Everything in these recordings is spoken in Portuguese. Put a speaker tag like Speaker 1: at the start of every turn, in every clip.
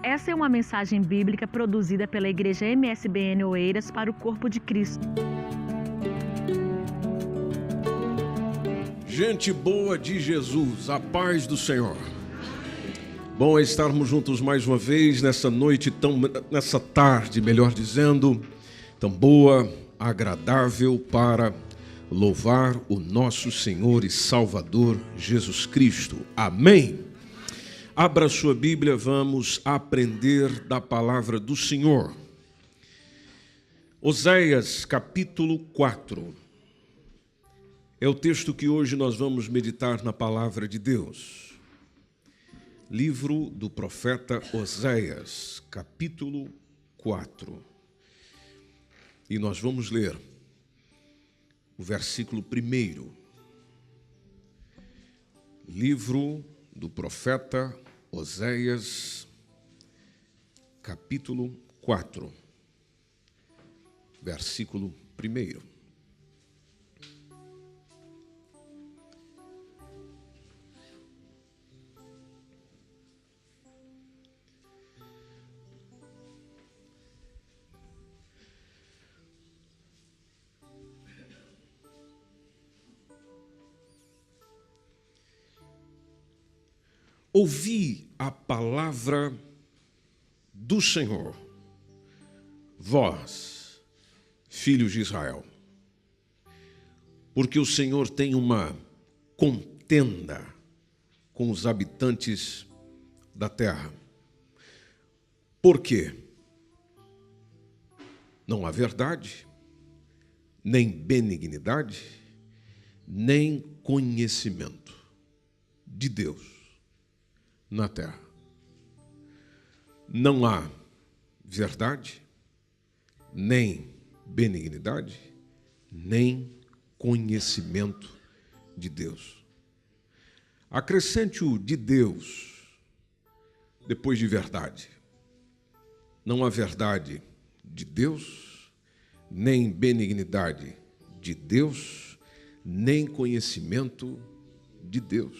Speaker 1: Essa é uma mensagem bíblica produzida pela Igreja MSBN Oeiras para o Corpo de Cristo.
Speaker 2: Gente boa de Jesus, a paz do Senhor. Bom é estarmos juntos mais uma vez nessa noite, nessa tarde, melhor dizendo, tão boa, agradável para louvar o nosso Senhor e Salvador Jesus Cristo. Amém. Abra sua Bíblia, vamos aprender da palavra do Senhor. Oséias, capítulo 4. É o texto que hoje nós vamos meditar na palavra de Deus. Livro do profeta Oséias, capítulo 4. E nós vamos ler o versículo 1. Livro do profeta Oséias, capítulo 4, versículo 1. Ouvi a palavra do Senhor, vós, filhos de Israel, porque o Senhor tem uma contenda com os habitantes da terra. Por quê? Não há verdade, nem benignidade, nem conhecimento de Deus na terra. Não há verdade, nem benignidade, nem conhecimento de Deus. Acrescente o de Deus depois de verdade. Não há verdade de Deus, nem benignidade de Deus, nem conhecimento de Deus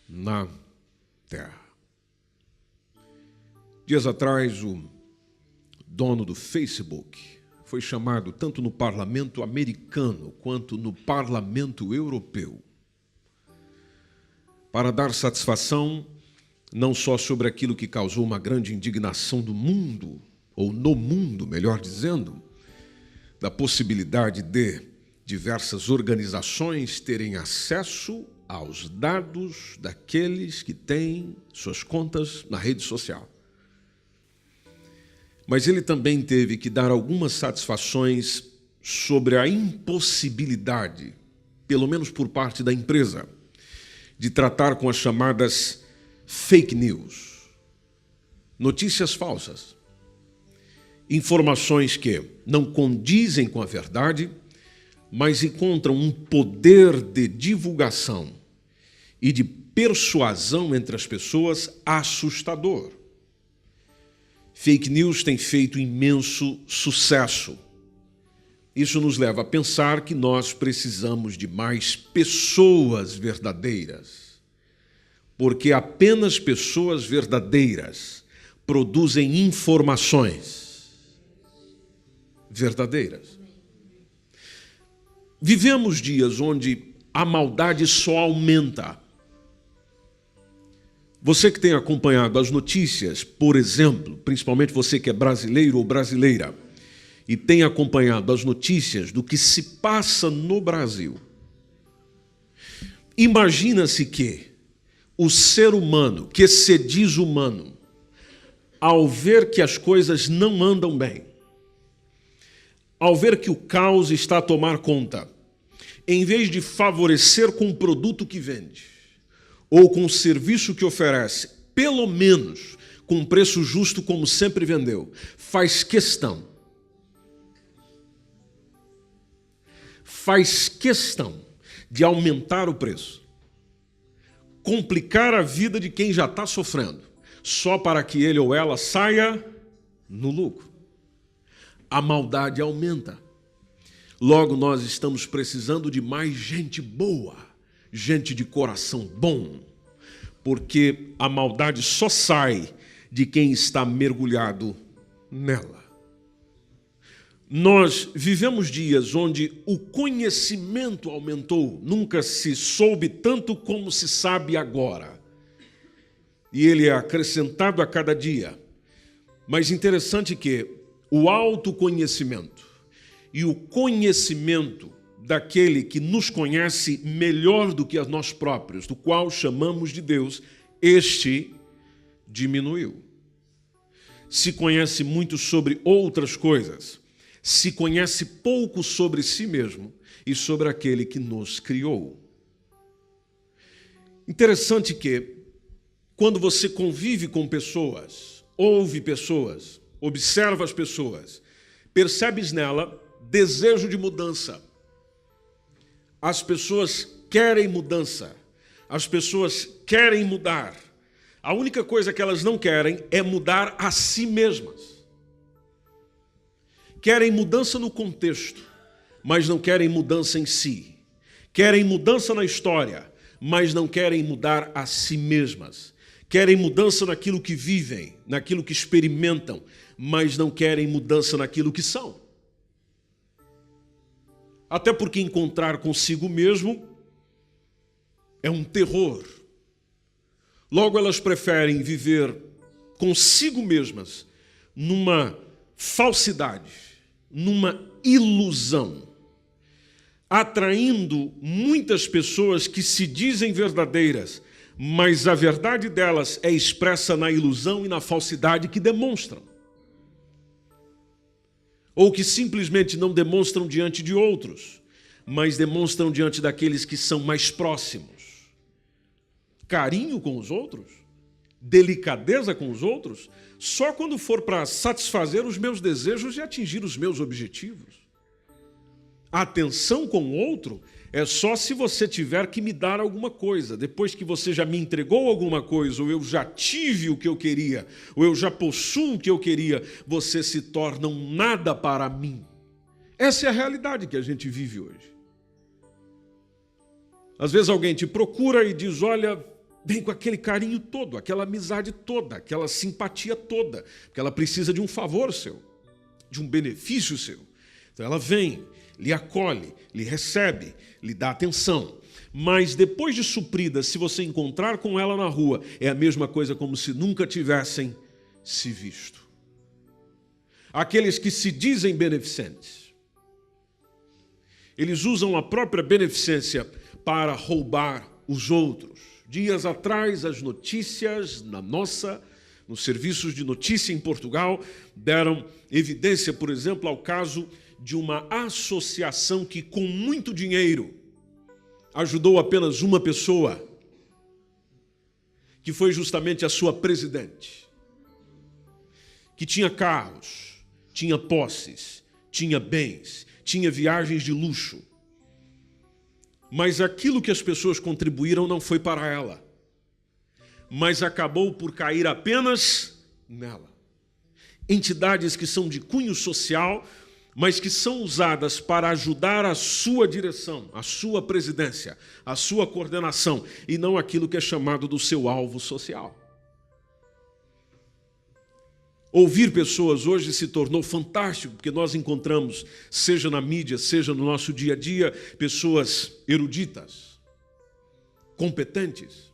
Speaker 2: na terra. Dias atrás, o dono do Facebook foi chamado tanto no parlamento americano quanto no parlamento europeu para dar satisfação não só sobre aquilo que causou uma grande indignação do mundo, ou no mundo, melhor dizendo, da possibilidade de diversas organizações terem acesso aos dados daqueles que têm suas contas na rede social. Mas ele também teve que dar algumas satisfações sobre a impossibilidade, pelo menos por parte da empresa, de tratar com as chamadas fake news, notícias falsas, informações que não condizem com a verdade, mas encontram um poder de divulgação e de persuasão entre as pessoas assustador. Fake news tem feito imenso sucesso. Isso nos leva a pensar que nós precisamos de mais pessoas verdadeiras, porque apenas pessoas verdadeiras produzem informações verdadeiras. Vivemos dias onde a maldade só aumenta. Você que tem acompanhado as notícias, por exemplo, principalmente você que é brasileiro ou brasileira, e tem acompanhado as notícias do que se passa no Brasil, imagina-se que o ser humano, que se diz humano, ao ver que as coisas não andam bem, ao ver que o caos está a tomar conta, em vez de favorecer com o produto que vende ou com o serviço que oferece, pelo menos com um preço justo como sempre vendeu, faz questão de aumentar o preço, complicar a vida de quem já está sofrendo, só para que ele ou ela saia no lucro. A maldade aumenta. Logo, nós estamos precisando de mais gente boa, gente de coração bom, porque a maldade só sai de quem está mergulhado nela. Nós vivemos dias onde o conhecimento aumentou, nunca se soube tanto como se sabe agora. E ele é acrescentado a cada dia. Mas interessante que o autoconhecimento e o conhecimento daquele que nos conhece melhor do que a nós próprios, do qual chamamos de Deus, este diminuiu. Se conhece muito sobre outras coisas, se conhece pouco sobre si mesmo e sobre aquele que nos criou. Interessante que, quando você convive com pessoas, ouve pessoas, observa as pessoas, percebes nela desejo de mudança. As pessoas querem mudança, as pessoas querem mudar. A única coisa que elas não querem é mudar a si mesmas. Querem mudança no contexto, mas não querem mudança em si. Querem mudança na história, mas não querem mudar a si mesmas. Querem mudança naquilo que vivem, naquilo que experimentam, mas não querem mudança naquilo que são. Até porque encontrar consigo mesmo é um terror. Logo, elas preferem viver consigo mesmas numa falsidade, numa ilusão, atraindo muitas pessoas que se dizem verdadeiras, mas a verdade delas é expressa na ilusão e na falsidade que demonstram. Ou que simplesmente não demonstram diante de outros, mas demonstram diante daqueles que são mais próximos. Carinho com os outros, delicadeza com os outros, só quando for para satisfazer os meus desejos e atingir os meus objetivos. Atenção com o outro é só se você tiver que me dar alguma coisa. Depois que você já me entregou alguma coisa, ou eu já tive o que eu queria, ou eu já possuo o que eu queria, você se torna um nada para mim. Essa é a realidade que a gente vive hoje. Às vezes alguém te procura e diz, olha, vem com aquele carinho todo, aquela amizade toda, aquela simpatia toda, porque ela precisa de um favor seu, de um benefício seu. Então ela vem, lhe acolhe, lhe recebe, lhe dá atenção. Mas depois de suprida, se você encontrar com ela na rua, é a mesma coisa como se nunca tivessem se visto. Aqueles que se dizem beneficentes, eles usam a própria beneficência para roubar os outros. Dias atrás, as notícias nos serviços de notícia em Portugal, deram evidência, por exemplo, ao caso de uma associação que, com muito dinheiro, ajudou apenas uma pessoa, que foi justamente a sua presidente, que tinha carros, tinha posses, tinha bens, tinha viagens de luxo. Mas aquilo que as pessoas contribuíram não foi para ela, mas acabou por cair apenas nela. Entidades que são de cunho social, mas que são usadas para ajudar a sua direção, a sua presidência, a sua coordenação, e não aquilo que é chamado do seu alvo social. Ouvir pessoas hoje se tornou fantástico, porque nós encontramos, seja na mídia, seja no nosso dia a dia, pessoas eruditas, competentes,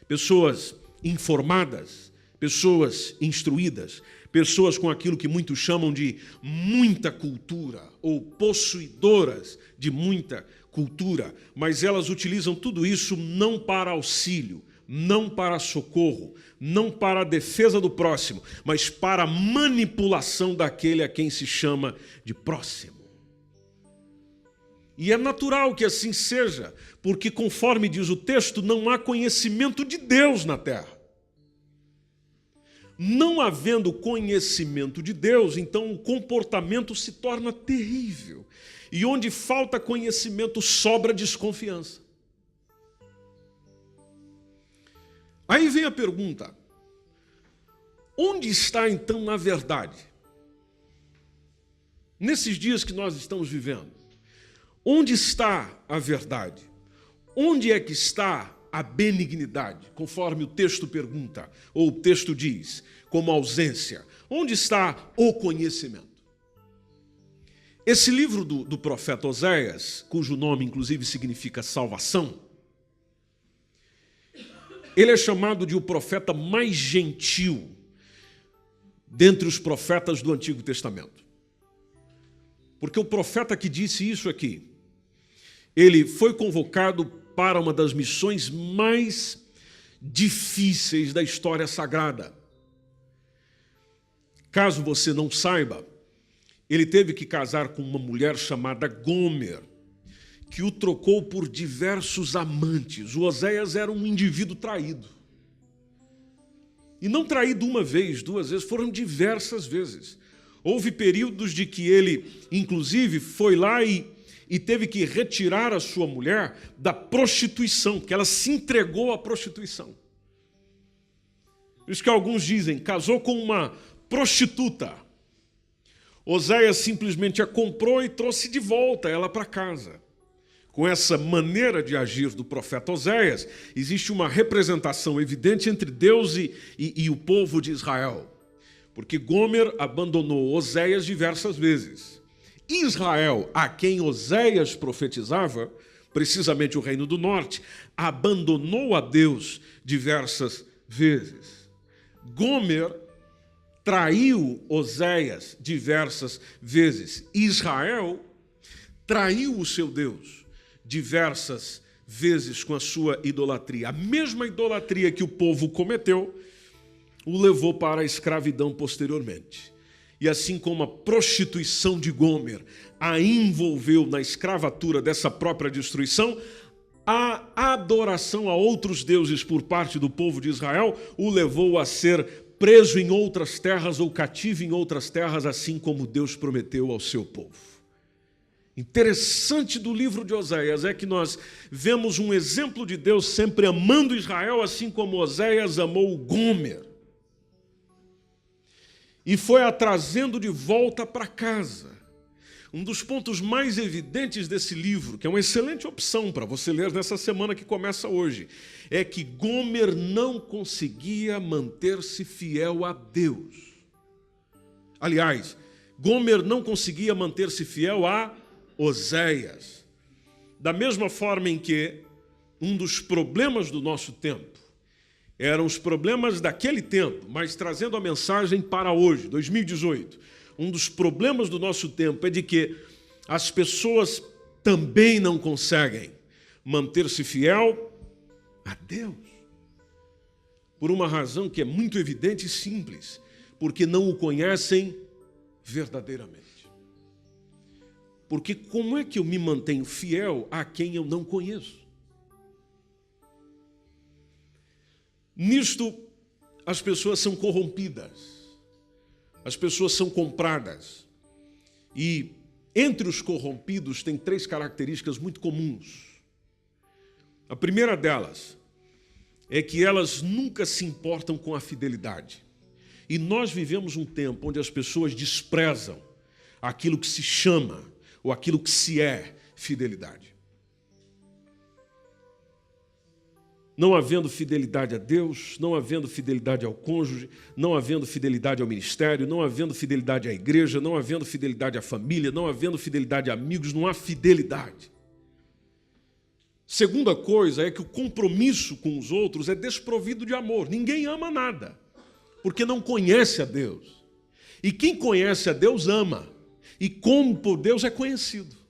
Speaker 2: pessoas informadas, pessoas instruídas, pessoas com aquilo que muitos chamam de muita cultura, ou possuidoras de muita cultura, mas elas utilizam tudo isso não para auxílio, não para socorro, não para a defesa do próximo, mas para a manipulação daquele a quem se chama de próximo. E é natural que assim seja, porque, conforme diz o texto, não há conhecimento de Deus na terra. Não havendo conhecimento de Deus, então o comportamento se torna terrível. E onde falta conhecimento, sobra desconfiança. Aí vem a pergunta, onde está então a verdade? Nesses dias que nós estamos vivendo, onde está a verdade? Onde é que está a benignidade, conforme o texto pergunta, ou o texto diz, como ausência? Onde está o conhecimento? Esse livro do profeta Oséias, cujo nome inclusive significa salvação, ele é chamado de o profeta mais gentil dentre os profetas do Antigo Testamento. Porque o profeta que disse isso aqui, ele foi convocado para uma das missões mais difíceis da história sagrada. Caso você não saiba, ele teve que casar com uma mulher chamada Gomer, que o trocou por diversos amantes. O Oséias era um indivíduo traído. E não traído uma vez, duas vezes, foram diversas vezes. Houve períodos de que ele, inclusive, foi lá e teve que retirar a sua mulher da prostituição, que ela se entregou à prostituição. Por isso que alguns dizem, casou com uma prostituta. Oséias simplesmente a comprou e trouxe de volta ela para casa. Com essa maneira de agir do profeta Oséias, existe uma representação evidente entre Deus e o povo de Israel. Porque Gomer abandonou Oséias diversas vezes. Israel, a quem Oséias profetizava, precisamente o reino do norte, abandonou a Deus diversas vezes. Gomer traiu Oséias diversas vezes. Israel traiu o seu Deus diversas vezes com a sua idolatria. A mesma idolatria que o povo cometeu o levou para a escravidão posteriormente. E assim como a prostituição de Gomer a envolveu na escravatura dessa própria destruição, a adoração a outros deuses por parte do povo de Israel o levou a ser preso em outras terras ou cativo em outras terras, assim como Deus prometeu ao seu povo. Interessante do livro de Oséias é que nós vemos um exemplo de Deus sempre amando Israel, assim como Oséias amou Gomer. E foi a trazendo de volta para casa. Um dos pontos mais evidentes desse livro, que é uma excelente opção para você ler nessa semana que começa hoje, é que Gomer não conseguia manter-se fiel a Deus. Aliás, Gomer não conseguia manter-se fiel a Oséias. Da mesma forma em que um dos problemas do nosso tempo eram os problemas daquele tempo, mas trazendo a mensagem para hoje, 2018. Um dos problemas do nosso tempo é de que as pessoas também não conseguem manter-se fiel a Deus. Por uma razão que é muito evidente e simples, porque não o conhecem verdadeiramente. Porque como é que eu me mantenho fiel a quem eu não conheço? Nisto, as pessoas são corrompidas. As pessoas são compradas. E entre os corrompidos tem 3 características muito comuns. A primeira delas é que elas nunca se importam com a fidelidade. E nós vivemos um tempo onde as pessoas desprezam aquilo que se chama ou aquilo que se é fidelidade. Não havendo fidelidade a Deus, não havendo fidelidade ao cônjuge, não havendo fidelidade ao ministério, não havendo fidelidade à igreja, não havendo fidelidade à família, não havendo fidelidade a amigos, não há fidelidade. Segunda coisa é que o compromisso com os outros é desprovido de amor. Ninguém ama nada, porque não conhece a Deus. E quem conhece a Deus ama, e como por Deus é conhecido.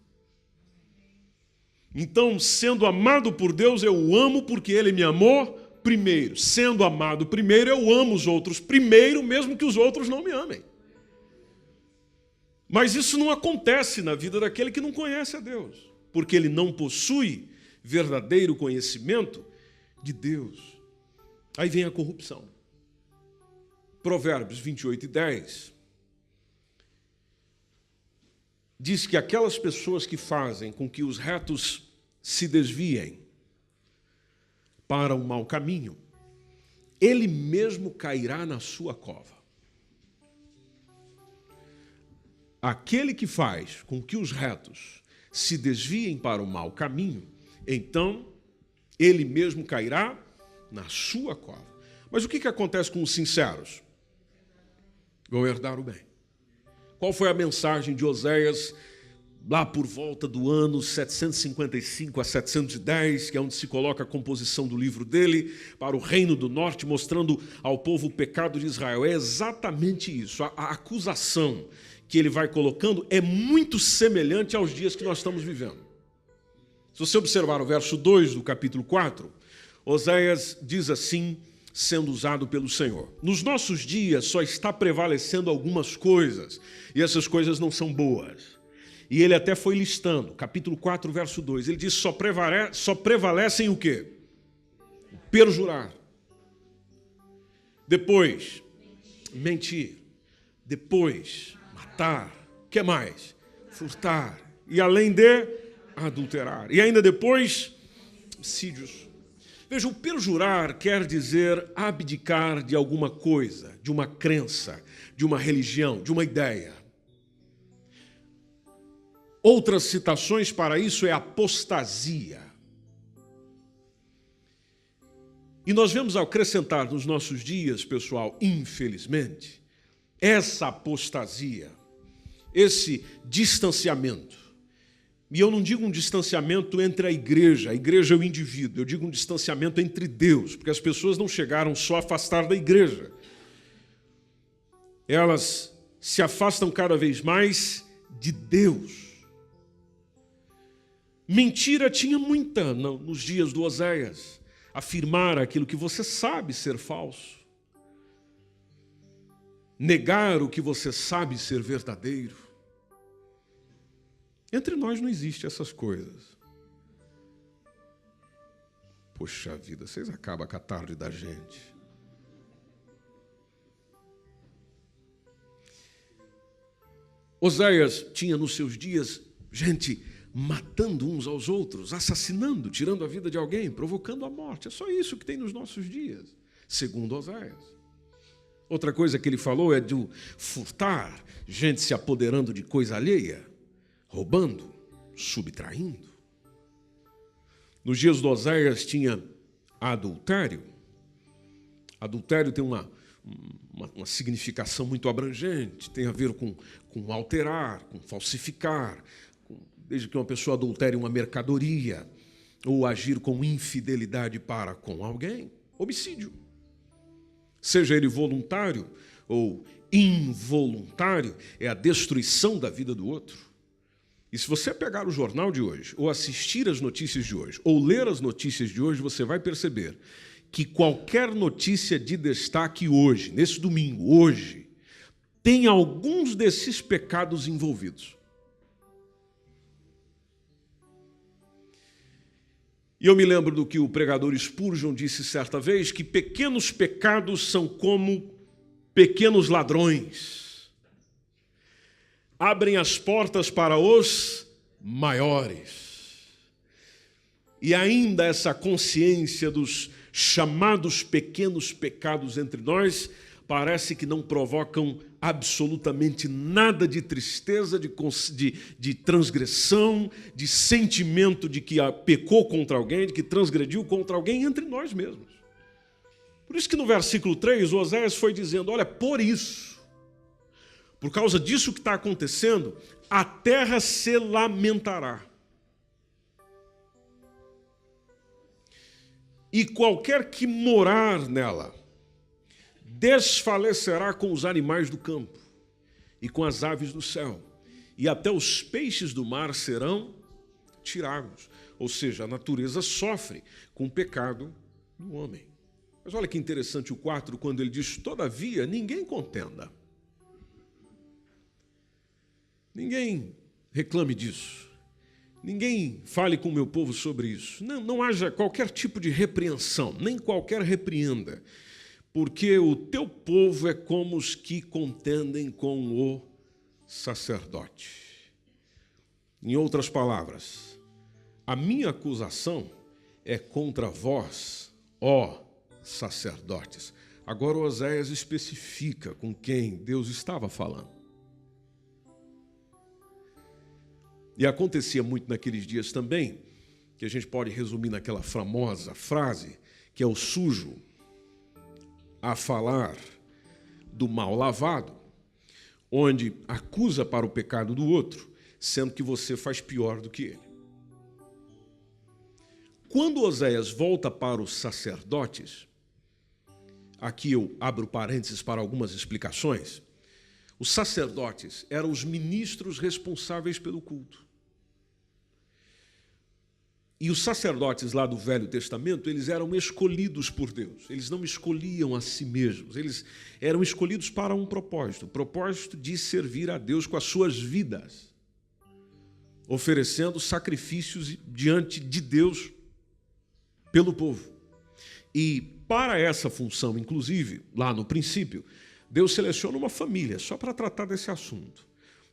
Speaker 2: Então, sendo amado por Deus, eu o amo porque Ele me amou primeiro. Sendo amado primeiro, eu amo os outros primeiro, mesmo que os outros não me amem. Mas isso não acontece na vida daquele que não conhece a Deus, porque ele não possui verdadeiro conhecimento de Deus. Aí vem a corrupção. Provérbios 28:10 diz que aquelas pessoas que fazem com que os retos se desviem para o mau caminho, ele mesmo cairá na sua cova. Aquele que faz com que os retos se desviem para o mau caminho, então ele mesmo cairá na sua cova. Mas o que acontece com os sinceros? Vão herdar o bem. Qual foi a mensagem de Oséias lá por volta do ano 755 a 710, que é onde se coloca a composição do livro dele, para o reino do norte, mostrando ao povo o pecado de Israel? É exatamente isso. A acusação que ele vai colocando é muito semelhante aos dias que nós estamos vivendo. Se você observar o verso 2 do capítulo 4, Oséias diz assim, sendo usado pelo Senhor: nos nossos dias só está prevalecendo algumas coisas, e essas coisas não são boas. E ele até foi listando, capítulo 4, verso 2, ele diz: só prevalecem o quê? O perjurar. Depois, mentir. Depois, matar. O que mais? Furtar. E além de adulterar. E ainda depois, homicídios. Veja, o perjurar quer dizer abdicar de alguma coisa, de uma crença, de uma religião, de uma ideia. Outras citações para isso é apostasia. E nós vemos acrescentar nos nossos dias, pessoal, infelizmente, essa apostasia, esse distanciamento. E eu não digo um distanciamento entre a igreja e o indivíduo, eu digo um distanciamento entre Deus, porque as pessoas não chegaram só a afastar da igreja. Elas se afastam cada vez mais de Deus. Mentira tinha muita nos dias do Oséias. Afirmar aquilo que você sabe ser falso. Negar o que você sabe ser verdadeiro. Entre nós não existe essas coisas. Poxa vida, vocês acabam com a tarde da gente. Oséias tinha nos seus dias gente matando uns aos outros, assassinando, tirando a vida de alguém, provocando a morte. É só isso que tem nos nossos dias, segundo Oséias. Outra coisa que ele falou é de furtar, gente se apoderando de coisa alheia, roubando, subtraindo. Nos dias de Oséias tinha adultério. Adultério tem uma significação muito abrangente, tem a ver com alterar, com falsificar, desde que uma pessoa adultere uma mercadoria ou agir com infidelidade para com alguém. Homicídio. Seja ele voluntário ou involuntário, é a destruição da vida do outro. E se você pegar o jornal de hoje, ou assistir às notícias de hoje, ou ler as notícias de hoje, você vai perceber que qualquer notícia de destaque hoje, nesse domingo, hoje, tem alguns desses pecados envolvidos. E eu me lembro do que o pregador Spurgeon disse certa vez, que pequenos pecados são como pequenos ladrões. Abrem as portas para os maiores. E ainda essa consciência dos chamados pequenos pecados entre nós parece que não provocam absolutamente nada de tristeza, de transgressão, de sentimento de que pecou contra alguém, de que transgrediu contra alguém entre nós mesmos. Por isso que no versículo 3, Oséias foi dizendo, olha, por isso, por causa disso que está acontecendo, a terra se lamentará. E qualquer que morar nela desfalecerá com os animais do campo e com as aves do céu, e até os peixes do mar serão tirados. Ou seja, a natureza sofre com o pecado do homem. Mas olha que interessante o 4, quando ele diz, todavia, ninguém contenda. Ninguém reclame disso. Ninguém fale com o meu povo sobre isso. Não haja qualquer tipo de repreensão, nem qualquer repreenda, porque o teu povo é como os que contendem com o sacerdote. Em outras palavras, a minha acusação é contra vós, ó sacerdotes. Agora Oséias especifica com quem Deus estava falando. E acontecia muito naqueles dias também que a gente pode resumir naquela famosa frase, que é o sujo a falar do mal lavado, onde acusa para o pecado do outro, sendo que você faz pior do que ele. Quando Oséias volta para os sacerdotes, aqui eu abro parênteses para algumas explicações, os sacerdotes eram os ministros responsáveis pelo culto. E os sacerdotes lá do Velho Testamento, eles eram escolhidos por Deus. Eles não escolhiam a si mesmos. Eles eram escolhidos para um propósito. O propósito de servir a Deus com as suas vidas, oferecendo sacrifícios diante de Deus pelo povo. E para essa função, inclusive, lá no princípio, Deus seleciona uma família só para tratar desse assunto,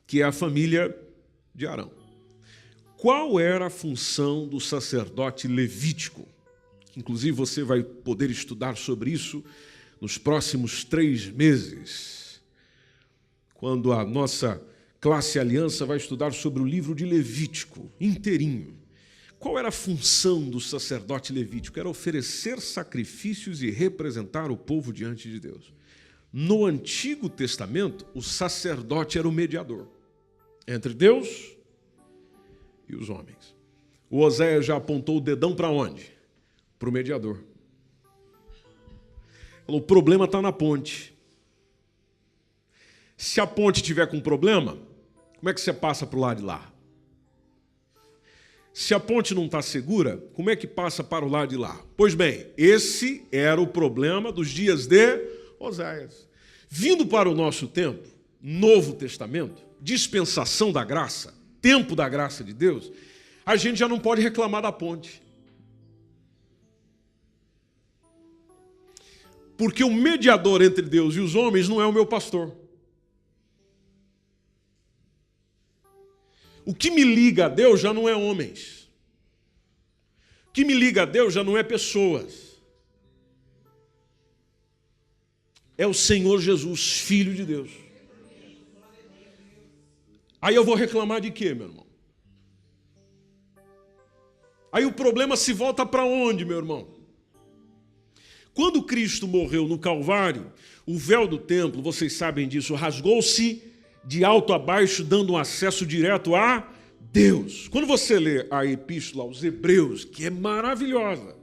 Speaker 2: que é a família de Arão. Qual era a função do sacerdote levítico? Inclusive, você vai poder estudar sobre isso nos próximos 3 meses, quando a nossa classe Aliança vai estudar sobre o livro de Levítico inteirinho. Qual era a função do sacerdote levítico? Era oferecer sacrifícios e representar o povo diante de Deus. No Antigo Testamento, o sacerdote era o mediador entre Deus e os homens. O Oséias já apontou o dedão para onde? Para o mediador. Falou, o problema está na ponte. Se a ponte tiver com problema, como é que você passa para o lado de lá? Se a ponte não está segura, como é que passa para o lado de lá? Pois bem, esse era o problema dos dias de Oséias. Vindo para o nosso tempo, Novo Testamento, dispensação da graça, tempo da graça de Deus, a gente já não pode reclamar da ponte. Porque o mediador entre Deus e os homens não é o meu pastor. O que me liga a Deus já não é homens. O que me liga a Deus já não é pessoas. É o Senhor Jesus, Filho de Deus. Aí eu vou reclamar de quê, meu irmão? Aí o problema se volta para onde, meu irmão? Quando Cristo morreu no Calvário, o véu do templo, vocês sabem disso, rasgou-se de alto a baixo, dando um acesso direto a Deus. Quando você lê a Epístola aos Hebreus, que é maravilhosa,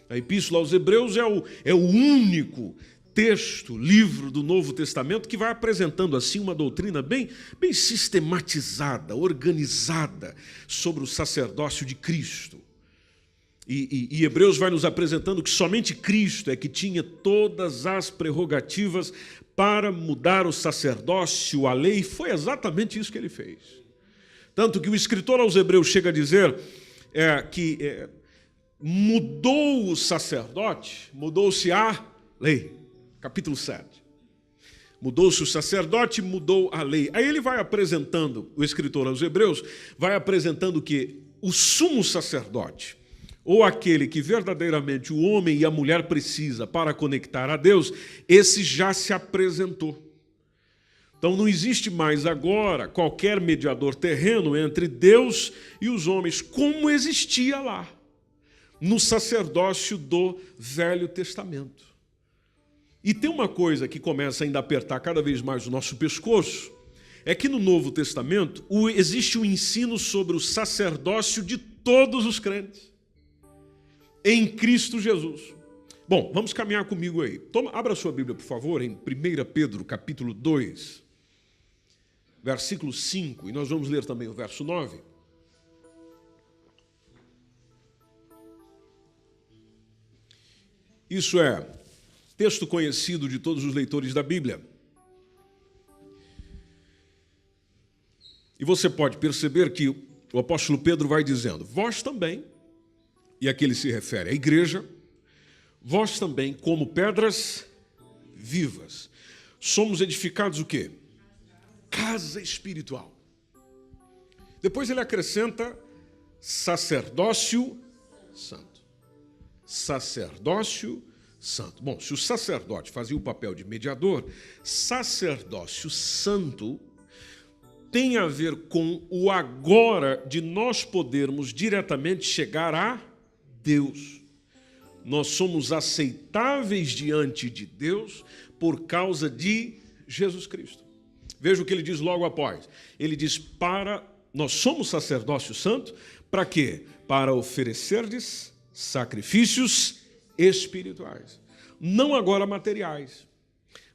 Speaker 2: a Epístola aos Hebreus é o único texto, livro do Novo Testamento que vai apresentando assim uma doutrina bem sistematizada, organizada sobre o sacerdócio de Cristo. E Hebreus vai nos apresentando que somente Cristo é que tinha todas as prerrogativas para mudar o sacerdócio, a lei, e foi exatamente isso que ele fez. Tanto que o escritor aos Hebreus chega a dizer que mudou o sacerdote, mudou-se a lei. Capítulo 7. Mudou-se o sacerdote, mudou a lei. Aí ele vai apresentando, o escritor aos Hebreus, vai apresentando que o sumo sacerdote, ou aquele que verdadeiramente o homem e a mulher precisa para conectar a Deus, esse já se apresentou. Então não existe mais agora qualquer mediador terreno entre Deus e os homens, como existia lá, no sacerdócio do Velho Testamento. E tem uma coisa que começa ainda a apertar cada vez mais o nosso pescoço, é que no Novo Testamento existe um ensino sobre o sacerdócio de todos os crentes, em Cristo Jesus. Bom, vamos caminhar comigo aí. Abra sua Bíblia, por favor, em 1 Pedro, capítulo 2, versículo 5, e nós vamos ler também o verso 9. Isso é texto conhecido de todos os leitores da Bíblia. E você pode perceber que o apóstolo Pedro vai dizendo, vós também, e aqui ele se refere à igreja, vós também, como pedras vivas, somos edificados o quê? Casa espiritual. Depois ele acrescenta sacerdócio santo. Sacerdócio santo. Bom, se o sacerdote fazia o papel de mediador, sacerdócio santo tem a ver com o agora de nós podermos diretamente chegar a Deus. Nós somos aceitáveis diante de Deus por causa de Jesus Cristo. Veja o que ele diz logo após. Ele diz, nós somos sacerdócio santo, para quê? Para oferecerdes sacrifícios espirituais. Não agora materiais,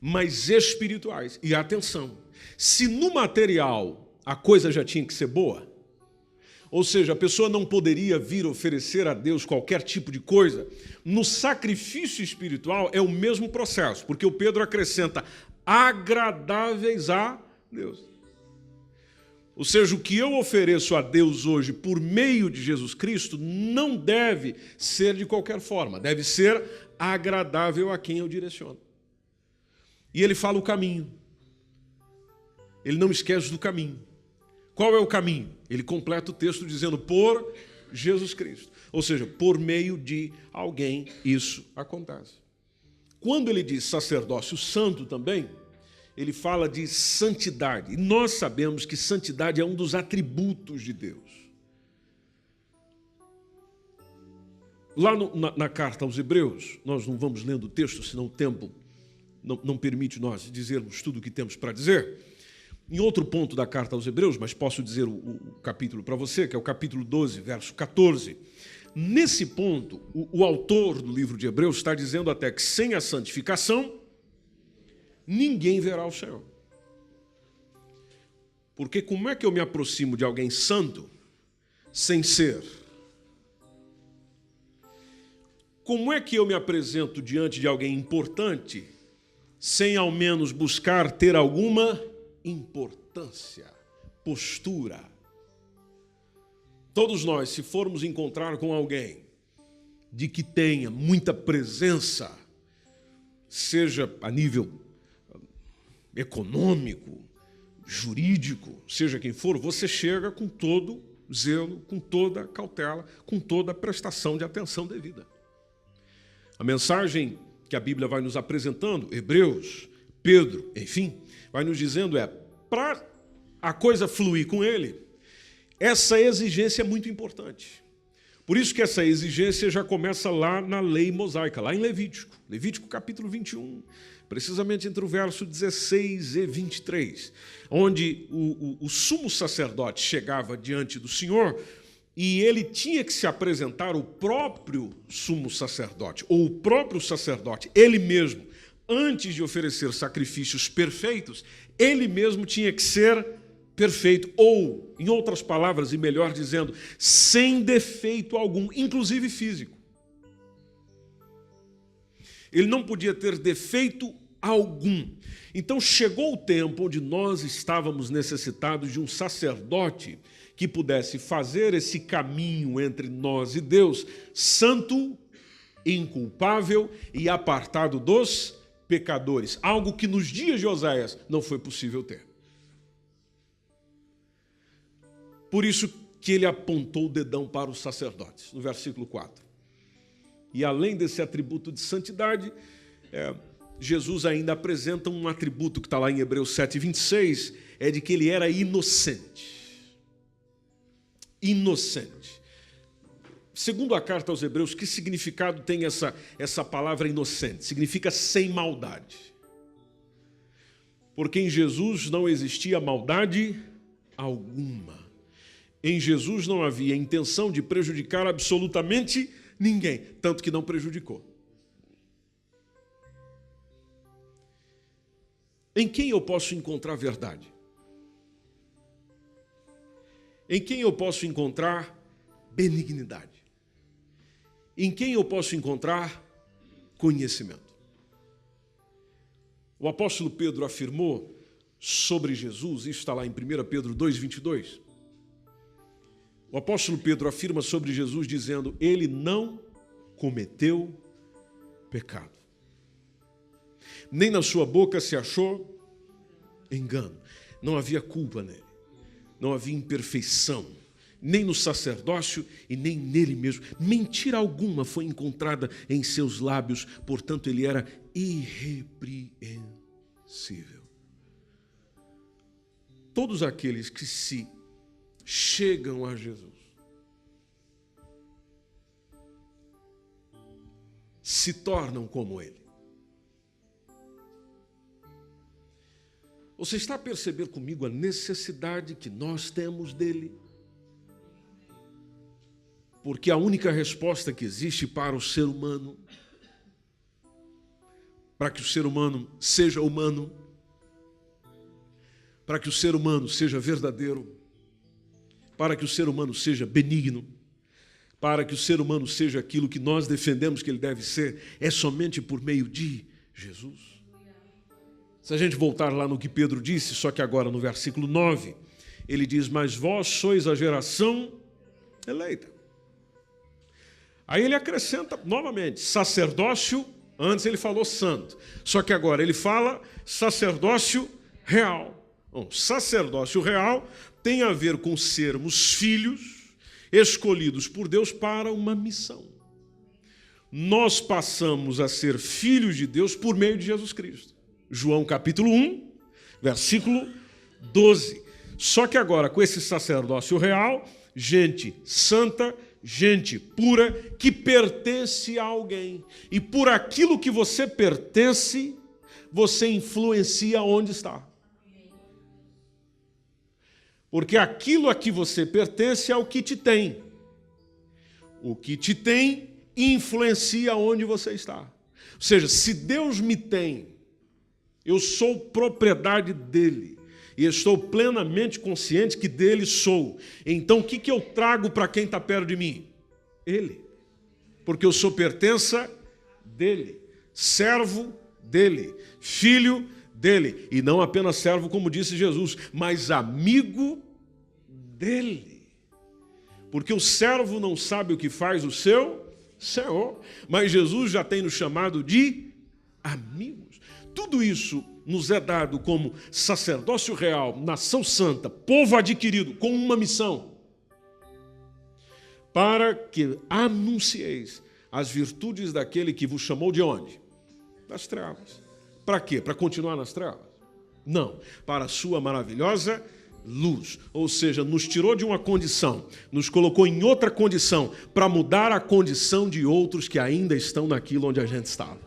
Speaker 2: mas espirituais. E atenção, se no material a coisa já tinha que ser boa, ou seja, a pessoa não poderia vir oferecer a Deus qualquer tipo de coisa, no sacrifício espiritual é o mesmo processo, porque o Pedro acrescenta agradáveis a Deus. Ou seja, o que eu ofereço a Deus hoje por meio de Jesus Cristo não deve ser de qualquer forma, deve ser agradável a quem eu direciono. E ele fala o caminho. Ele não esquece do caminho. Qual é o caminho? Ele completa o texto dizendo por Jesus Cristo. Ou seja, por meio de alguém isso acontece. Quando ele diz sacerdócio santo também, ele fala de santidade. E nós sabemos que santidade é um dos atributos de Deus. Lá na carta aos Hebreus, nós não vamos lendo o texto, senão o tempo não permite nós dizermos tudo o que temos para dizer. Em outro ponto da carta aos Hebreus, mas posso dizer o capítulo para você, que é o capítulo 12, verso 14. Nesse ponto, o autor do livro de Hebreus está dizendo até que sem a santificação, ninguém verá o Senhor. Porque como é que eu me aproximo de alguém santo sem ser? Como é que eu me apresento diante de alguém importante sem ao menos buscar ter alguma importância, postura? Todos nós, se formos encontrar com alguém de que tenha muita presença, seja a nível econômico, jurídico, seja quem for, você chega com todo zelo, com toda cautela, com toda a prestação de atenção devida. A mensagem que a Bíblia vai nos apresentando, Hebreus, Pedro, enfim, vai nos dizendo para a coisa fluir com ele, essa exigência é muito importante. Por isso que essa exigência já começa lá na lei mosaica, lá em Levítico capítulo 21, precisamente entre o verso 16 e 23, onde o sumo sacerdote chegava diante do Senhor e ele tinha que se apresentar, o próprio sumo sacerdote, ou o próprio sacerdote, ele mesmo, antes de oferecer sacrifícios perfeitos, ele mesmo tinha que ser perfeito, ou, em outras palavras, e melhor dizendo, sem defeito algum, inclusive físico. Ele não podia ter defeito algum. Então chegou o tempo onde nós estávamos necessitados de um sacerdote que pudesse fazer esse caminho entre nós e Deus, santo, inculpável e apartado dos pecadores, algo que nos dias de Oséias não foi possível ter. Por isso que ele apontou o dedão para os sacerdotes, no versículo 4. E além desse atributo de santidade, Jesus ainda apresenta um atributo que está lá em Hebreus 7, 26, é de que ele era inocente. Inocente. Segundo a carta aos Hebreus, que significado tem essa palavra inocente? Significa sem maldade. Porque em Jesus não existia maldade alguma. Em Jesus não havia intenção de prejudicar absolutamente ninguém, tanto que não prejudicou. Em quem eu posso encontrar verdade? Em quem eu posso encontrar benignidade? Em quem eu posso encontrar conhecimento? O apóstolo Pedro afirmou sobre Jesus, isso está lá em 1 Pedro 2, 22. O apóstolo Pedro afirma sobre Jesus dizendo, ele não cometeu pecado. Nem na sua boca se achou engano. Não havia culpa nele. Não havia imperfeição. Nem no sacerdócio e nem nele mesmo. Mentira alguma foi encontrada em seus lábios. Portanto, ele era irrepreensível. todos aqueles que se chegam a Jesus se tornam como Ele. Você está a perceber comigo a necessidade que nós temos dele? Porque a única resposta que existe para o ser humano, para que o ser humano seja humano, para que o ser humano seja verdadeiro, para que o ser humano seja benigno, para que o ser humano seja aquilo que nós defendemos que ele deve ser, é somente por meio de Jesus. Se a gente voltar lá no que Pedro disse, só que agora no versículo 9, ele diz, mas vós sois a geração eleita. Aí ele acrescenta novamente, sacerdócio, antes ele falou santo, só que agora ele fala sacerdócio real. Bom, sacerdócio real tem a ver com sermos filhos escolhidos por Deus para uma missão. Nós passamos a ser filhos de Deus por meio de Jesus Cristo. João capítulo 1, versículo 12. Só que agora, com esse sacerdócio real, gente santa, gente pura, que pertence a alguém. E por aquilo que você pertence, você influencia onde está. Porque aquilo a que você pertence é o que te tem. O que te tem influencia onde você está. Ou seja, se Deus me tem, eu sou propriedade dele e estou plenamente consciente que dele sou. Então, o que eu trago para quem está perto de mim? Ele. Porque eu sou pertença dele, servo dele, filho dele. E não apenas servo, como disse Jesus, mas amigo dele. Porque o servo não sabe o que faz o seu Senhor, mas Jesus já tem nos chamado de amigos. Tudo isso nos é dado como sacerdócio real, nação santa, povo adquirido, com uma missão. Para que anuncieis as virtudes daquele que vos chamou de onde? Das trevas. Para quê? Para continuar nas trevas? Não. Para a sua maravilhosa luz. Ou seja, nos tirou de uma condição, nos colocou em outra condição, para mudar a condição de outros que ainda estão naquilo onde a gente estava.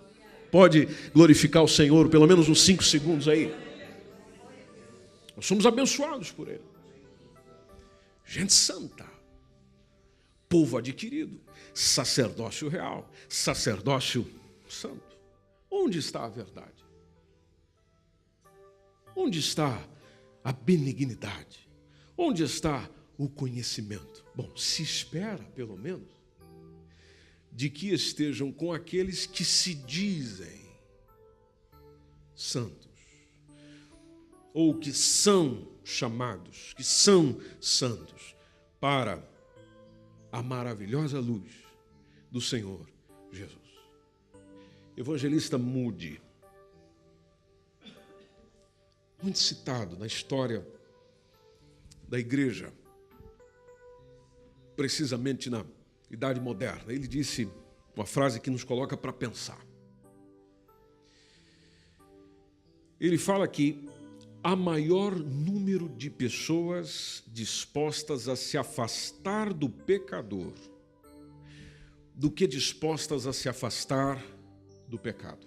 Speaker 2: Pode glorificar o Senhor pelo menos uns 5 segundos aí. Nós somos abençoados por Ele. Gente santa. Povo adquirido. Sacerdócio real. Sacerdócio santo. Onde está a verdade? Onde está a benignidade? Onde está o conhecimento? Bom, se espera, pelo menos, de que estejam com aqueles que se dizem santos, ou que são chamados, que são santos, para a maravilhosa luz do Senhor Jesus. Evangelista Moody, muito citado na história da igreja, precisamente na Idade Moderna, ele disse uma frase que nos coloca para pensar. Ele fala que há maior número de pessoas dispostas a se afastar do pecador do que dispostas a se afastar do pecado.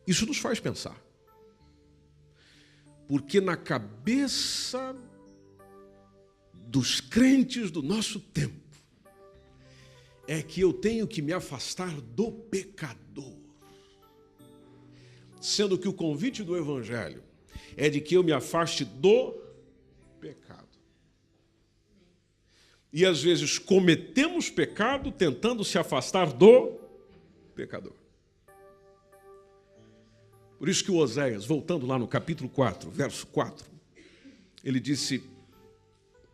Speaker 2: Isso nos faz pensar. Porque na cabeça dos crentes do nosso tempo é que eu tenho que me afastar do pecador. Sendo que o convite do Evangelho é de que eu me afaste do pecado. E às vezes cometemos pecado tentando se afastar do pecador. Por isso que o Oséias, voltando lá no capítulo 4, verso 4, ele disse: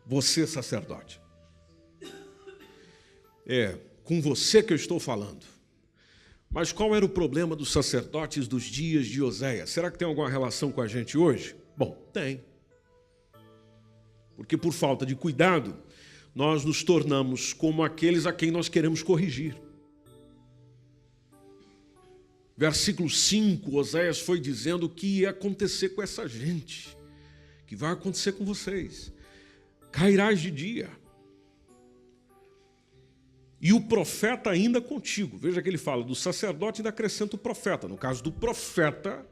Speaker 2: você, sacerdote, é com você que eu estou falando. Mas qual era o problema dos sacerdotes dos dias de Oséias? Será que tem alguma relação com a gente hoje? Bom, tem. Porque por falta de cuidado, nós nos tornamos como aqueles a quem nós queremos corrigir. Versículo 5, Oséias foi dizendo o que ia acontecer com essa gente, que vai acontecer com vocês. Cairás de dia. E o profeta ainda contigo. Veja que ele fala do sacerdote e ainda acrescenta o profeta. No caso do profeta,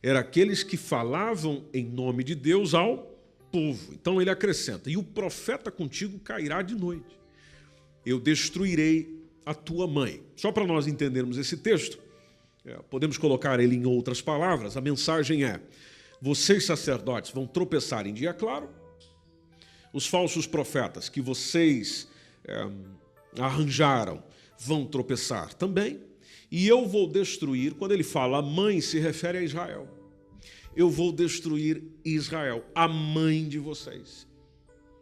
Speaker 2: eram aqueles que falavam em nome de Deus ao povo. Então ele acrescenta, e o profeta contigo cairá de noite. Eu destruirei a tua mãe. Só para nós entendermos esse texto, podemos colocar ele em outras palavras, a mensagem é, vocês sacerdotes vão tropeçar em dia claro, os falsos profetas que vocês arranjaram vão tropeçar também, e eu vou destruir, quando ele fala a mãe, se refere a Israel. Eu vou destruir Israel, a mãe de vocês.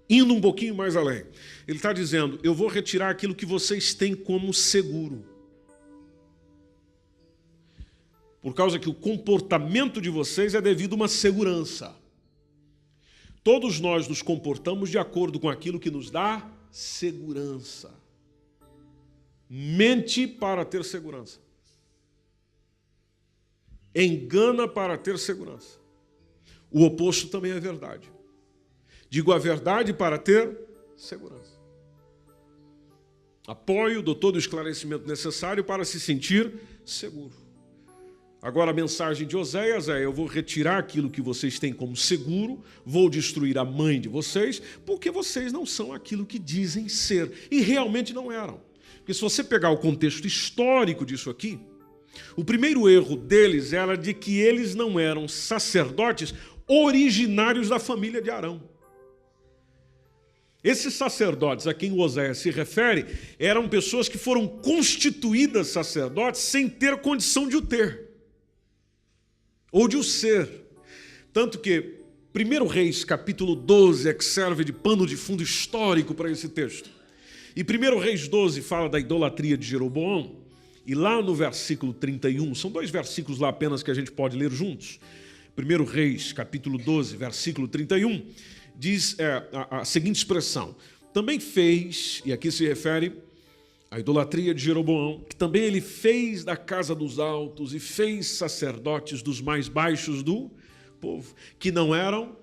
Speaker 2: Indo um pouquinho mais além, ele está dizendo, eu vou retirar aquilo que vocês têm como seguro. Por causa que o comportamento de vocês é devido a uma segurança. Todos nós nos comportamos de acordo com aquilo que nos dá segurança. Mente para ter segurança. Engana para ter segurança. O oposto também é verdade. Digo a verdade para ter segurança. Apoio, dou todo o esclarecimento necessário para se sentir seguro. Agora a mensagem de Oséias é, eu vou retirar aquilo que vocês têm como seguro, vou destruir a mãe de vocês, porque vocês não são aquilo que dizem ser. E realmente não eram. Porque se você pegar o contexto histórico disso aqui, o primeiro erro deles era de que eles não eram sacerdotes originários da família de Arão. Esses sacerdotes a quem Oséias se refere eram pessoas que foram constituídas sacerdotes sem ter condição de o ter, ou de o ser. Tanto que 1 Reis, capítulo 12, é que serve de pano de fundo histórico para esse texto. E 1 Reis 12 fala da idolatria de Jeroboão, e lá no versículo 31, são dois versículos lá apenas que a gente pode ler juntos. 1 Reis, capítulo 12, versículo 31, diz a seguinte expressão, também fez, e aqui se refere à idolatria de Jeroboão, que também ele fez da casa dos altos e fez sacerdotes dos mais baixos do povo, que não eram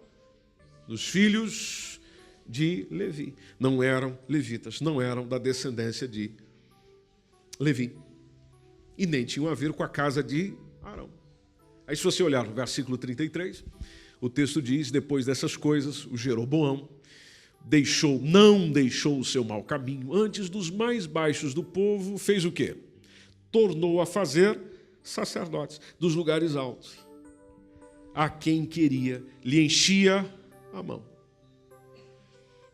Speaker 2: dos filhos de Levi, não eram levitas, não eram da descendência de Levi, e nem tinham a ver com a casa de Arão. Aí se você olhar no versículo 33, o texto diz, depois dessas coisas, o Jeroboão não deixou o seu mau caminho, antes dos mais baixos do povo, fez o quê? Tornou a fazer sacerdotes dos lugares altos. A quem queria, lhe enchia a mão.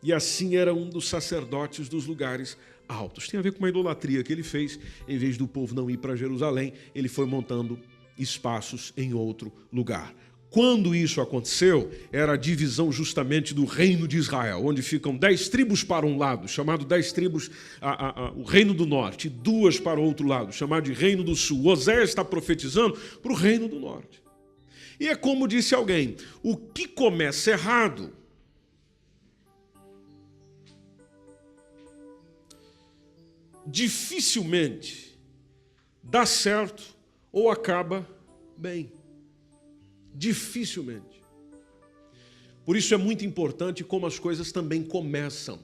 Speaker 2: E assim era um dos sacerdotes dos lugares altos. Tem a ver com uma idolatria que ele fez, em vez do povo não ir para Jerusalém, ele foi montando espaços em outro lugar. Quando isso aconteceu, era a divisão justamente do reino de Israel, onde ficam 10 tribos para um lado, chamado 10 tribos, o reino do norte, e 2 para o outro lado, chamado de reino do sul. Oséias está profetizando para o reino do norte. E é como disse alguém, o que começa errado dificilmente dá certo ou acaba bem. Dificilmente. Por isso é muito importante como as coisas também começam.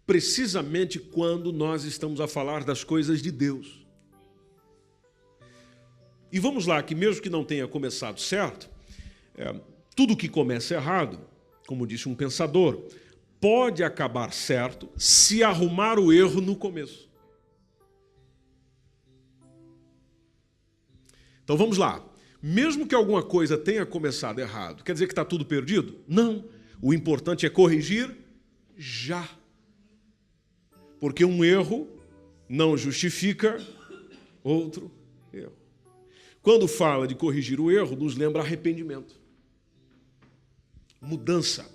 Speaker 2: Precisamente quando nós estamos a falar das coisas de Deus. E vamos lá, que mesmo que não tenha começado certo, tudo que começa errado, como disse um pensador, pode acabar certo se arrumar o erro no começo. Então vamos lá. Mesmo que alguma coisa tenha começado errado, quer dizer que está tudo perdido? Não. O importante é corrigir já. Porque um erro não justifica outro erro. Quando fala de corrigir o erro, nos lembra arrependimento. Mudança.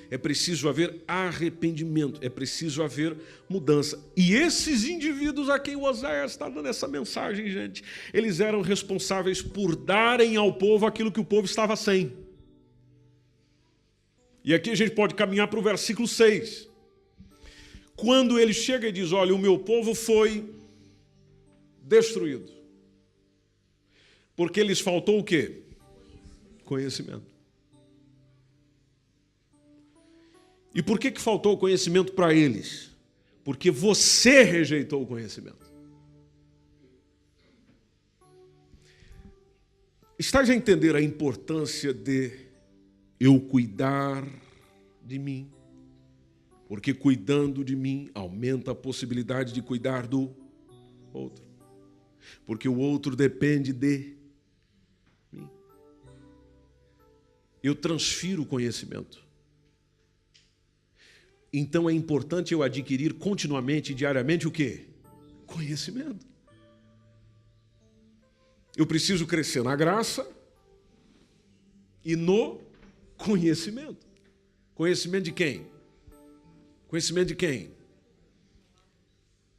Speaker 2: É preciso haver arrependimento, é preciso haver mudança. E esses indivíduos a quem o Oséias está dando essa mensagem, gente, eles eram responsáveis por darem ao povo aquilo que o povo estava sem. E aqui a gente pode caminhar para o versículo 6. Quando ele chega e diz, olha, o meu povo foi destruído. Porque lhes faltou o quê? Conhecimento. E por que faltou o conhecimento para eles? Porque você rejeitou o conhecimento. Estás a entender a importância de eu cuidar de mim? Porque cuidando de mim aumenta a possibilidade de cuidar do outro. Porque o outro depende de mim. Eu transfiro o conhecimento. Então é importante eu adquirir continuamente e diariamente o quê? Conhecimento. Eu preciso crescer na graça e no conhecimento. Conhecimento de quem? Conhecimento de quem?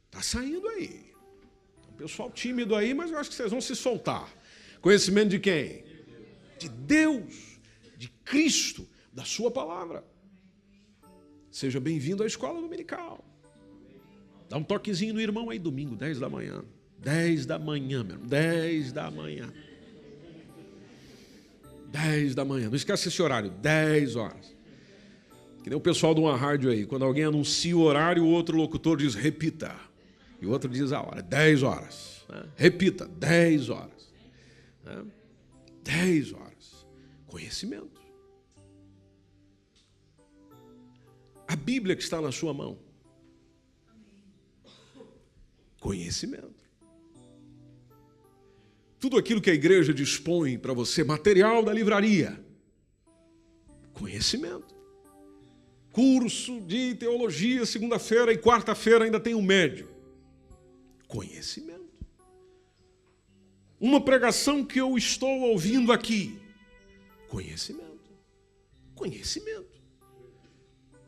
Speaker 2: Está saindo aí. Um pessoal tímido aí, mas eu acho que vocês vão se soltar. Conhecimento de quem? De Deus, de Cristo, da sua palavra. Seja bem-vindo à escola dominical. Dá um toquezinho no irmão aí, domingo, 10 da manhã. 10 da manhã, meu irmão. 10 da manhã. 10 da manhã. Não esquece esse horário, 10 horas. Que nem o pessoal de uma rádio aí. Quando alguém anuncia o horário, o outro locutor diz, repita. E o outro diz a hora, 10 horas. Né? Repita, 10 horas. Né? 10 horas. Conhecimento. A Bíblia que está na sua mão. Conhecimento. Tudo aquilo que a igreja dispõe para você, material da livraria. Conhecimento. Curso de teologia, segunda-feira e quarta-feira ainda tem o médio. Conhecimento. Uma pregação que eu estou ouvindo aqui. Conhecimento. Conhecimento.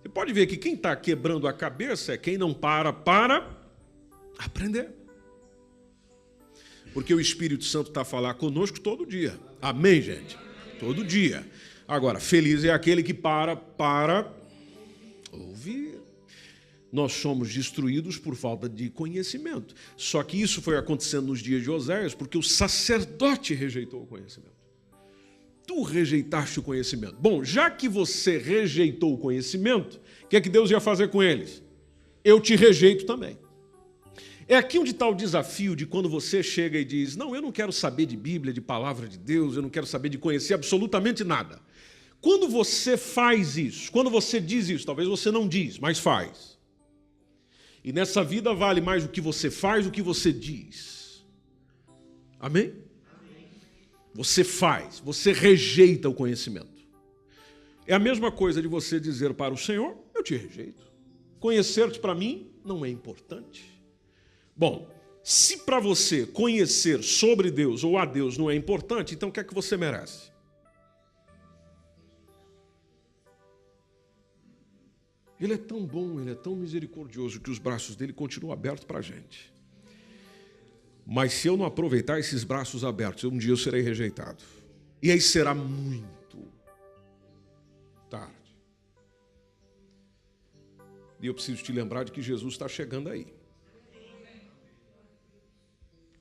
Speaker 2: Você pode ver que quem está quebrando a cabeça é quem não para aprender. Porque o Espírito Santo está a falar conosco todo dia. Amém, gente? Todo dia. Agora, feliz é aquele que para ouvir. Nós somos destruídos por falta de conhecimento. Só que isso foi acontecendo nos dias de Oséias, porque o sacerdote rejeitou o conhecimento. Tu rejeitaste o conhecimento. Bom, já que você rejeitou o conhecimento, o que é que Deus ia fazer com eles? Eu te rejeito também. É aqui onde está o desafio de quando você chega e diz, não, eu não quero saber de Bíblia, de palavra de Deus, eu não quero saber de conhecer absolutamente nada. Quando você faz isso, quando você diz isso, talvez você não diz, mas faz. E nessa vida vale mais o que você faz do que você diz. Amém? Você faz, você rejeita o conhecimento. É a mesma coisa de você dizer para o Senhor, eu te rejeito. Conhecer-te para mim não é importante. Bom, se para você conhecer sobre Deus ou a Deus não é importante, então o que é que você merece? Ele é tão bom, ele é tão misericordioso que os braços dele continuam abertos para a gente. Mas se eu não aproveitar esses braços abertos, um dia eu serei rejeitado. E aí será muito tarde. E eu preciso te lembrar de que Jesus está chegando aí.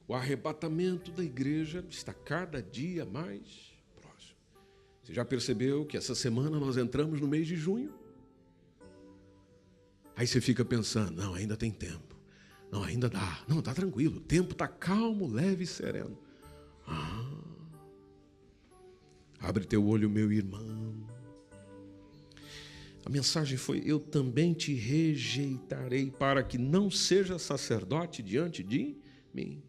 Speaker 2: O arrebatamento da igreja está cada dia mais próximo. Você já percebeu que essa semana nós entramos no mês de junho? Aí você fica pensando, não, ainda tem tempo. Não, ainda dá. Não, está tranquilo. O tempo está calmo, leve e sereno. Abre teu olho, meu irmão. A mensagem foi, eu também te rejeitarei para que não seja sacerdote diante de mim.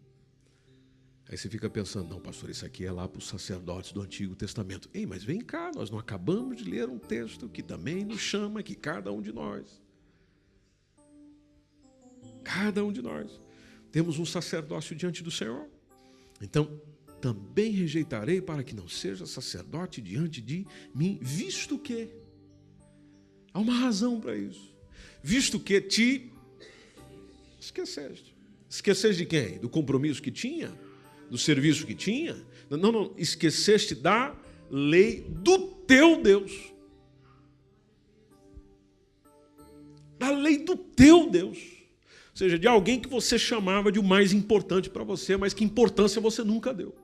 Speaker 2: Aí você fica pensando, não, pastor, isso aqui é lá para os sacerdotes do Antigo Testamento. Ei, mas vem cá, nós não acabamos de ler um texto que também nos chama, que cada um de nós temos um sacerdócio diante do Senhor. Então, também rejeitarei para que não seja sacerdote diante de mim, visto que há uma razão para isso. Visto que te esqueceste. Esqueceste de quem? Do compromisso que tinha? Do serviço que tinha? Não, esqueceste da lei do teu Deus. Da lei do teu Deus. Ou seja, de alguém que você chamava de o mais importante para você, mas que importância você nunca deu.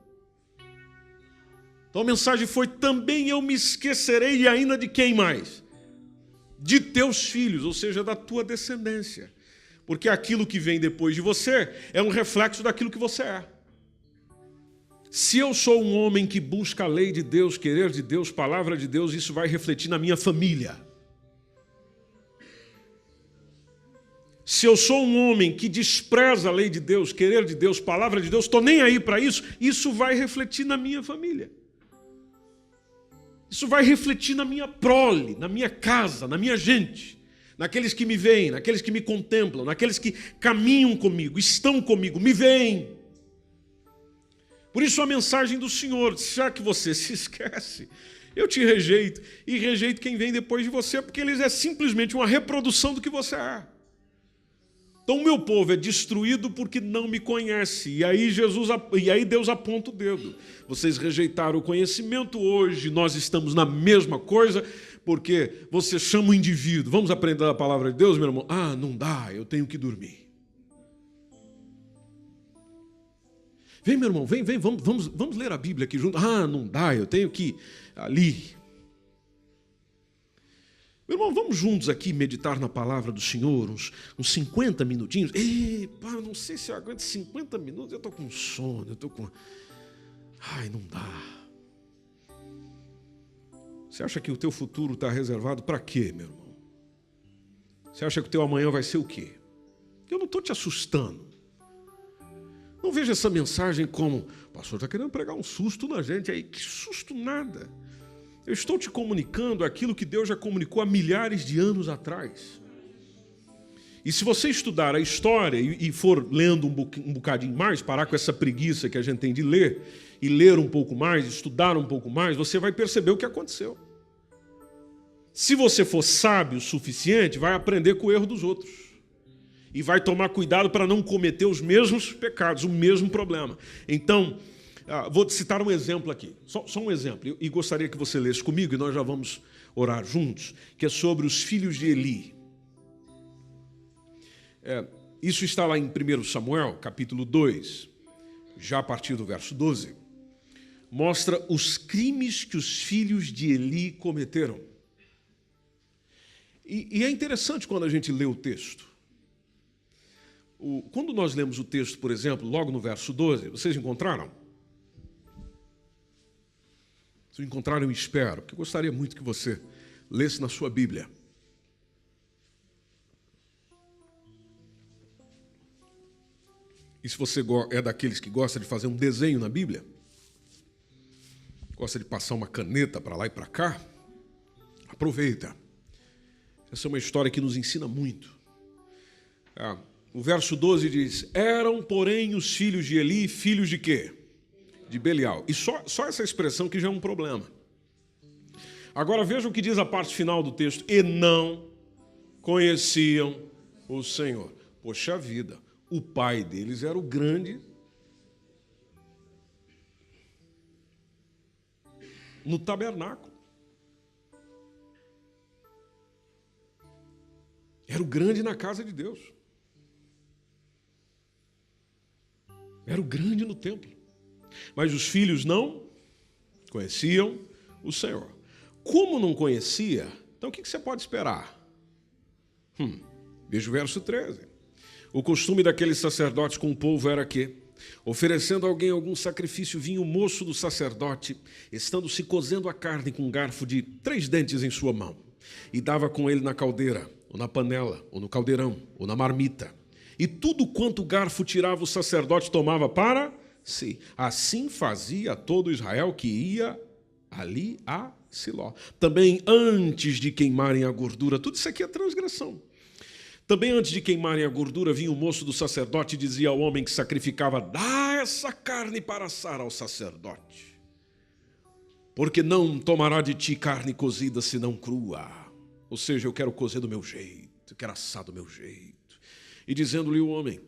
Speaker 2: Então a mensagem foi: também eu me esquecerei, e ainda de quem mais? De teus filhos, ou seja, da tua descendência. Porque aquilo que vem depois de você é um reflexo daquilo que você é. Se eu sou um homem que busca a lei de Deus, querer de Deus, palavra de Deus, isso vai refletir na minha família. Se eu sou um homem que despreza a lei de Deus, querer de Deus, palavra de Deus, estou nem aí para isso, isso vai refletir na minha família. Isso vai refletir na minha prole, na minha casa, na minha gente, naqueles que me veem, naqueles que me contemplam, naqueles que caminham comigo, estão comigo, me veem. Por isso a mensagem do Senhor: já que você se esquece, eu te rejeito, e rejeito quem vem depois de você, porque eles é simplesmente uma reprodução do que você é. Então o meu povo é destruído porque não me conhece. E aí Deus aponta o dedo. Vocês rejeitaram o conhecimento, hoje nós estamos na mesma coisa, porque você chama o indivíduo. Vamos aprender a palavra de Deus, meu irmão? Ah, não dá, eu tenho que dormir. Vem, meu irmão, vem, vamos ler a Bíblia aqui junto. Ah, não dá, eu tenho que ir ali. Meu irmão, vamos juntos aqui meditar na palavra do Senhor, uns 50 minutinhos. Ei, pá, não sei se eu aguento 50 minutos, eu estou com sono, eu estou com... Ai, não dá. Você acha que o teu futuro está reservado para quê, meu irmão? Você acha que o teu amanhã vai ser o quê? Eu não estou te assustando. Não veja essa mensagem como: o pastor está querendo pregar um susto na gente aí. Que susto nada. Eu estou te comunicando aquilo que Deus já comunicou há milhares de anos atrás. E se você estudar a história e for lendo um bocadinho mais, parar com essa preguiça que a gente tem de ler, e ler um pouco mais, estudar um pouco mais, você vai perceber o que aconteceu. Se você for sábio o suficiente, vai aprender com o erro dos outros. E vai tomar cuidado para não cometer os mesmos pecados, o mesmo problema. Então, vou te citar um exemplo aqui, só um exemplo, e gostaria que você lesse comigo, e nós já vamos orar juntos, que é sobre os filhos de Eli. Isso está lá em 1 Samuel, capítulo 2, já a partir do verso 12, mostra os crimes que os filhos de Eli cometeram. E é interessante quando a gente lê o texto. Quando nós lemos o texto, por exemplo, logo no verso 12, vocês encontraram? Se encontraram, eu espero, porque eu gostaria muito que você lesse na sua Bíblia. E se você é daqueles que gosta de fazer um desenho na Bíblia, gosta de passar uma caneta para lá e para cá, aproveita. Essa é uma história que nos ensina muito. O verso 12 diz: eram, porém, os filhos de Eli, filhos de quê? De Belial. E só essa expressão que já é um problema. Agora veja o que diz a parte final do texto: e não conheciam o Senhor. Poxa vida, o pai deles era o grande no tabernáculo. Era o grande na casa de Deus. Era o grande no templo. Mas os filhos não conheciam o Senhor. Como não conhecia, então o que você pode esperar? Veja o verso 13. O costume daqueles sacerdotes com o povo era que, oferecendo a alguém algum sacrifício, vinha o moço do sacerdote, estando se cozendo a carne com um garfo de 3 dentes em sua mão, e dava com ele na caldeira, ou na panela, ou no caldeirão, ou na marmita. E tudo quanto o garfo tirava, o sacerdote tomava para si. Assim fazia todo Israel que ia ali a Siló. Também antes de queimarem a gordura, tudo isso aqui é transgressão. Também antes de queimarem a gordura, vinha o moço do sacerdote e dizia ao homem que sacrificava: dá essa carne para assar ao sacerdote, porque não tomará de ti carne cozida senão crua. Ou seja, eu quero cozer do meu jeito, eu quero assar do meu jeito. E dizendo-lhe o homem: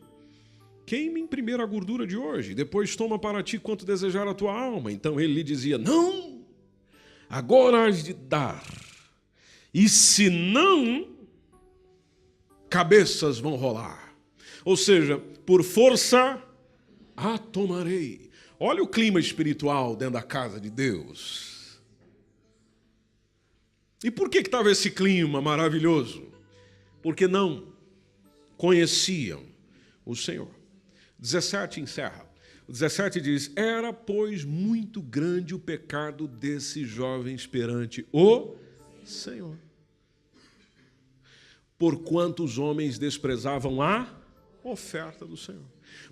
Speaker 2: queime primeiro a gordura de hoje, depois toma para ti quanto desejar a tua alma. Então ele lhe dizia: não, agora has de dar, e se não, cabeças vão rolar. Ou seja, por força a tomarei. Olha o clima espiritual dentro da casa de Deus. E por que estava esse clima maravilhoso? Porque não conheciam o Senhor. 17 encerra. O 17 diz: era, pois, muito grande o pecado desses jovens perante o Senhor, porquanto os homens desprezavam a oferta do Senhor.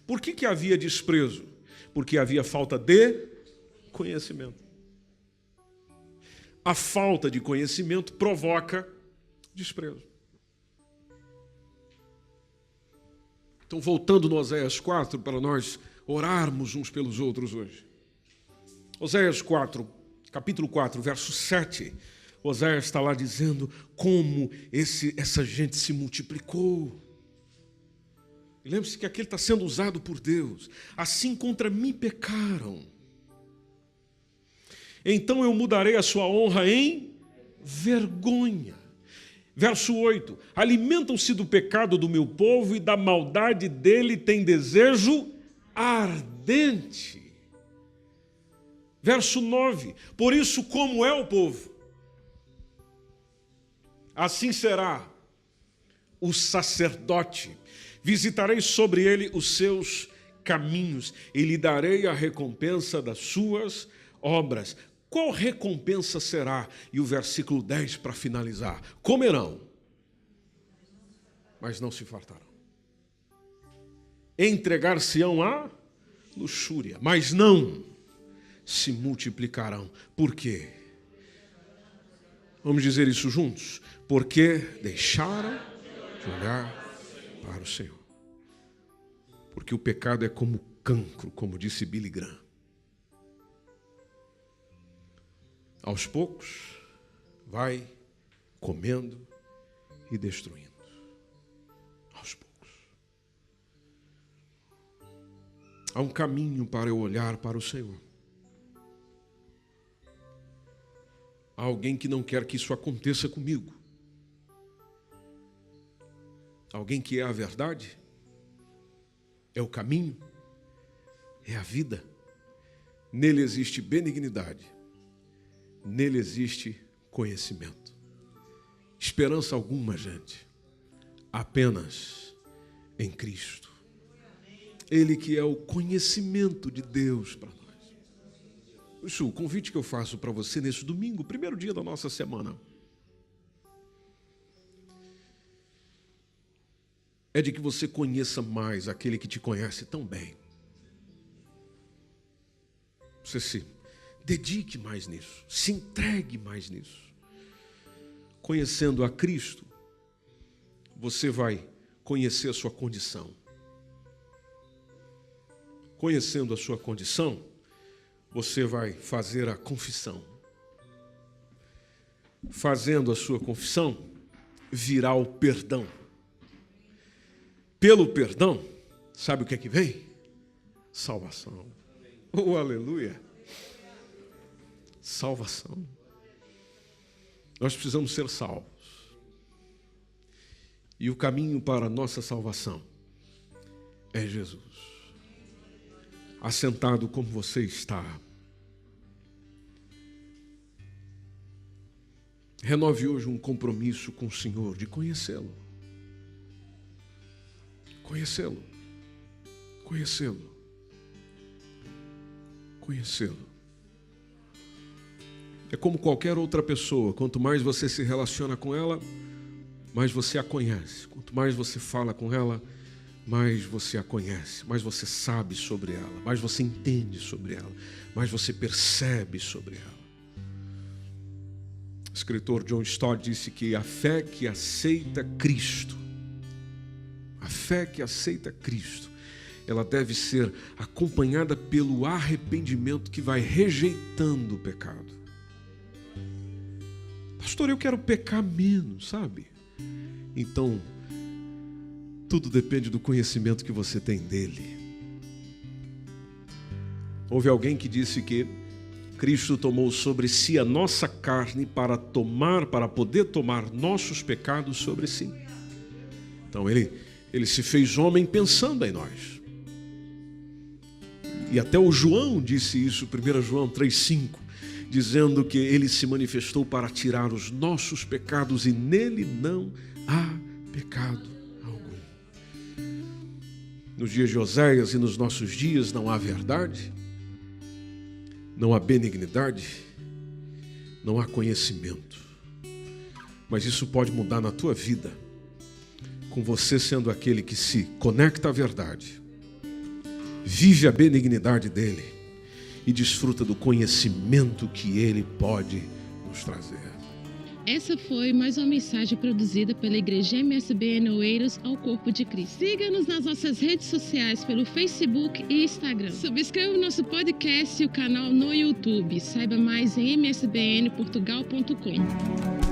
Speaker 2: Por que havia desprezo? Porque havia falta de conhecimento. A falta de conhecimento provoca desprezo. Então, voltando no Oséias 4, para nós orarmos uns pelos outros hoje. Oséias 4, capítulo 4, verso 7. Oséias está lá dizendo como essa gente se multiplicou. Lembre-se que aquele está sendo usado por Deus. Assim contra mim pecaram. Então eu mudarei a sua honra em vergonha. Verso 8. Alimentam-se do pecado do meu povo e da maldade dele tem desejo ardente. Verso 9. Por isso, como é o povo, assim será o sacerdote. Visitarei sobre ele os seus caminhos e lhe darei a recompensa das suas obras. Qual recompensa será? E o versículo 10 para finalizar. Comerão, mas não se fartarão. Entregar-se-ão à luxúria, mas não se multiplicarão. Por quê? Vamos dizer isso juntos? Porque deixaram de olhar para o Senhor. Porque o pecado é como cancro, como disse Billy Graham. Aos poucos, vai comendo e destruindo. Aos poucos. Há um caminho para eu olhar para o Senhor. Há alguém que não quer que isso aconteça comigo. Alguém que é a verdade, é o caminho, é a vida. Nele existe benignidade, nele existe conhecimento. Esperança alguma, gente, apenas em Cristo. Ele que é o conhecimento de Deus para nós. Isso, o convite que eu faço para você nesse domingo, primeiro dia da nossa semana, é de que você conheça mais aquele que te conhece tão bem. Você se dedique mais nisso, se entregue mais nisso. Conhecendo a Cristo, você vai conhecer a sua condição. Conhecendo a sua condição, você vai fazer a confissão. Fazendo a sua confissão, virá o perdão. Pelo perdão, sabe o que é que vem? Salvação. Oh, aleluia! Salvação. Nós precisamos ser salvos. E o caminho para a nossa salvação é Jesus. Assentado como você está. Renove hoje um compromisso com o Senhor de conhecê-lo. Conhecê-lo. Conhecê-lo. Conhecê-lo. É como qualquer outra pessoa. Quanto mais você se relaciona com ela, mais você a conhece. Quanto mais você fala com ela, mais você a conhece, mais você sabe sobre ela, mais você entende sobre ela, mais você percebe sobre ela. O escritor John Stott disse que a fé que aceita Cristo, ela deve ser acompanhada pelo arrependimento que vai rejeitando o pecado. Pastor, eu quero pecar menos, sabe? Então, tudo depende do conhecimento que você tem dele. Houve alguém que disse que Cristo tomou sobre si a nossa carne para poder tomar nossos pecados sobre si. Então ele se fez homem pensando em nós. E até o João disse isso, 1 João 3,5, dizendo que ele se manifestou para tirar os nossos pecados e nele não há pecado algum. Nos dias de Oséias e nos nossos dias não há verdade, não há benignidade, não há conhecimento. Mas isso pode mudar na tua vida, com você sendo aquele que se conecta à verdade, vive a benignidade dele e desfruta do conhecimento que ele pode nos trazer.
Speaker 3: Essa foi mais uma mensagem produzida pela Igreja MSBN Oeiras ao Corpo de Cristo. Siga-nos nas nossas redes sociais pelo Facebook e Instagram. Subscreva o nosso podcast e o canal no YouTube. Saiba mais em msbnportugal.com.